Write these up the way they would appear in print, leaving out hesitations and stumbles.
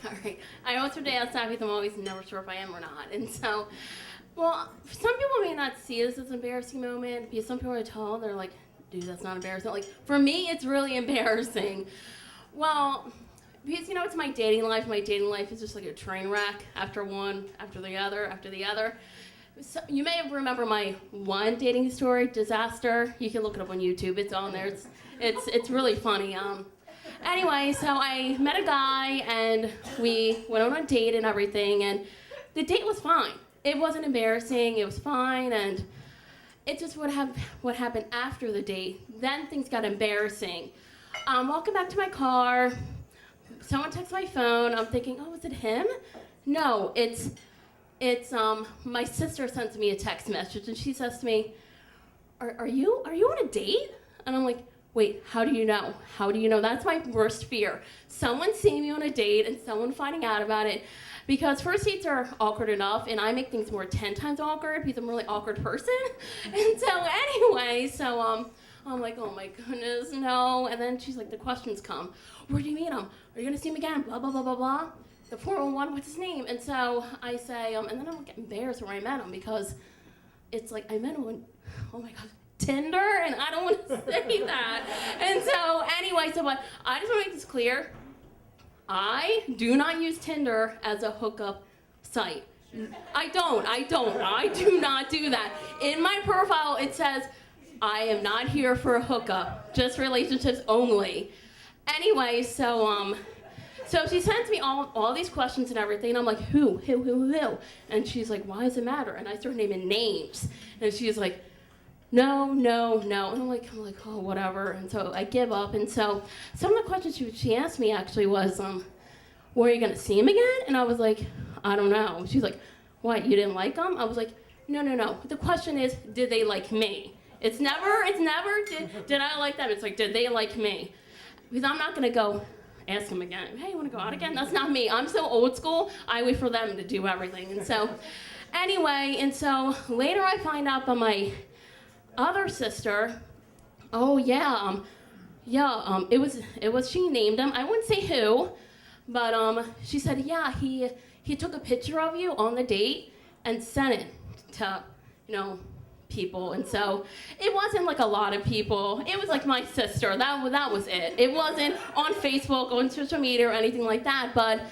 All right. I also day outside because I'm always never sure if I am or not. And so, well, some people may not see this as an embarrassing moment because some people are told, they're like, dude, that's not embarrassing. Like, for me, it's really embarrassing. Well, because, it's my dating life. My dating life is just like a train wreck after one, after the other, after the other. So you may remember my one dating story, disaster. You can look it up on YouTube. It's on there. It's really funny. Anyway, so I met a guy and we went on a date and everything, and the date was fine. It wasn't embarrassing. It was fine, and it just what happened after the date. Then things got embarrassing. Walking back to my car, someone texts my phone. I'm thinking, oh, is it him? No, it's my sister sends me a text message, and she says to me, are you on a date? And I'm like, wait, how do you know? How do you know? That's my worst fear. Someone seeing me on a date and someone finding out about it. Because first dates are awkward enough, and I make things more 10 times awkward because I'm a really awkward person. And so anyway, I'm like, oh my goodness, no. And then she's like, the questions come. Where do you meet him? Are you going to see him again? Blah, blah, blah, blah, blah. The 411, what's his name? And so I say, and then I'm getting embarrassed where I met him because it's like I met him on, oh my God, Tinder, and I don't want to say that. And so anyway, but I just want to make this clear. I do not use Tinder as a hookup site. I do not do that. In my profile, it says, I am not here for a hookup, just relationships only. Anyway, so she sends me all these questions and everything, and I'm like, who? And she's like, why does it matter? And I start naming names, and she's like, no. And I'm like, oh, whatever. And so I give up. And so some of the questions she asked me actually was, were you going to see him again? And I was like, I don't know. She's like, what, you didn't like him? I was like, no. The question is, did they like me? It's never, did I like them? It's like, did they like me? Because I'm not going to go ask him again. Hey, you want to go out again? That's not me. I'm so old school. I wait for them to do everything. And so anyway, later I find out by my other sister, oh yeah, it was she named him. I wouldn't say who, but she said, yeah, he took a picture of you on the date and sent it to, people. And so it wasn't like a lot of people. It was like my sister. That was it. It wasn't on Facebook, on social media, or anything like that. But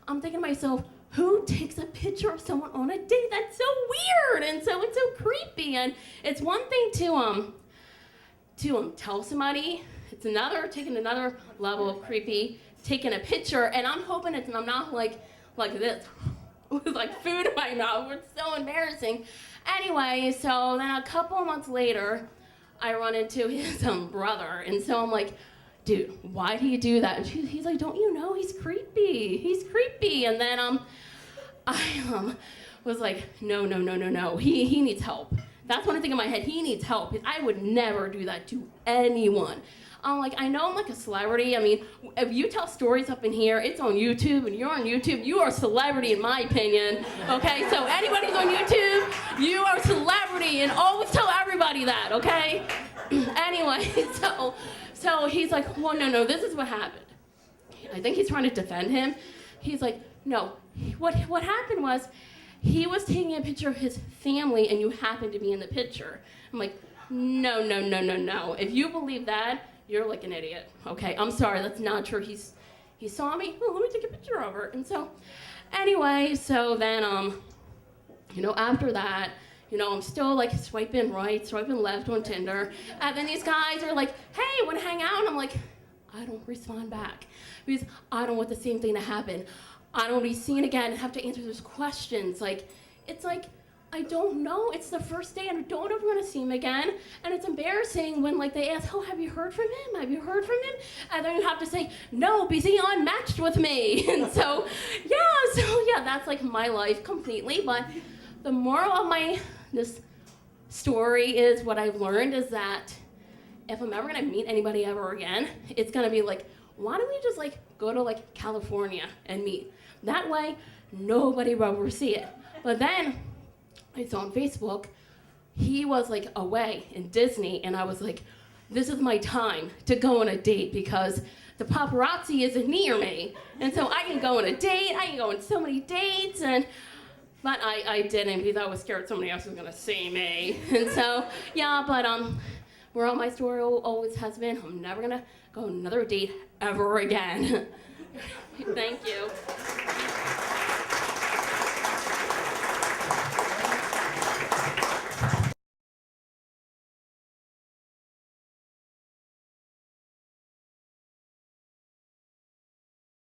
I'm thinking to myself, who takes a picture of someone on a date? That's so weird, and so it's so creepy. And it's one thing to tell somebody. It's taking another level of creepy, taking a picture. And I'm hoping I'm not like this, with like food in my mouth. It's so embarrassing. Anyway, so then a couple of months later, I run into his brother, and so I'm like, dude, why do you do that? And he's like, don't you know he's creepy? He's creepy. And then I was like, no. He needs help. That's one thing in my head. He needs help. I would never do that to anyone. I'm like, I know I'm like a celebrity. I mean, if you tell stories up in here, it's on YouTube, and you're on YouTube, you are a celebrity in my opinion, okay? So anybody's on YouTube, you are a celebrity, and always tell everybody that, okay? Anyway, so he's like, well, no, this is what happened. I think he's trying to defend him. He's like, no, what happened was, he was taking a picture of his family, and you happened to be in the picture. I'm like, no. If you believe that, you're like an idiot, okay? I'm sorry, that's not true. He saw me, oh, let me take a picture of her. And so, anyway, so then, after that, I'm still like swiping right, swiping left on Tinder. And then these guys are like, hey, want to hang out? And I'm like, I don't respond back because I don't want the same thing to happen. I don't want to be seen again and have to answer those questions. Like, it's like, I don't know. It's the first day, and I don't ever want to see him again. And it's embarrassing when, like, they ask, oh, have you heard from him? Have you heard from him? And then you have to say, no, because he unmatched with me. And so, yeah, that's, like, my life completely. But the moral of this story is what I've learned is that if I'm ever going to meet anybody ever again, it's going to be like, why don't we just, like, go to, like, California and meet? That way, nobody will ever see it. But then I saw on Facebook, he was like away in Disney, and I was like, this is my time to go on a date because the paparazzi isn't near me. And so I can go on a date, I can go on so many dates, but I didn't because I was scared somebody else was gonna see me. And so, yeah, but moral of my story always has been, I'm never gonna go on another date ever again. Thank you.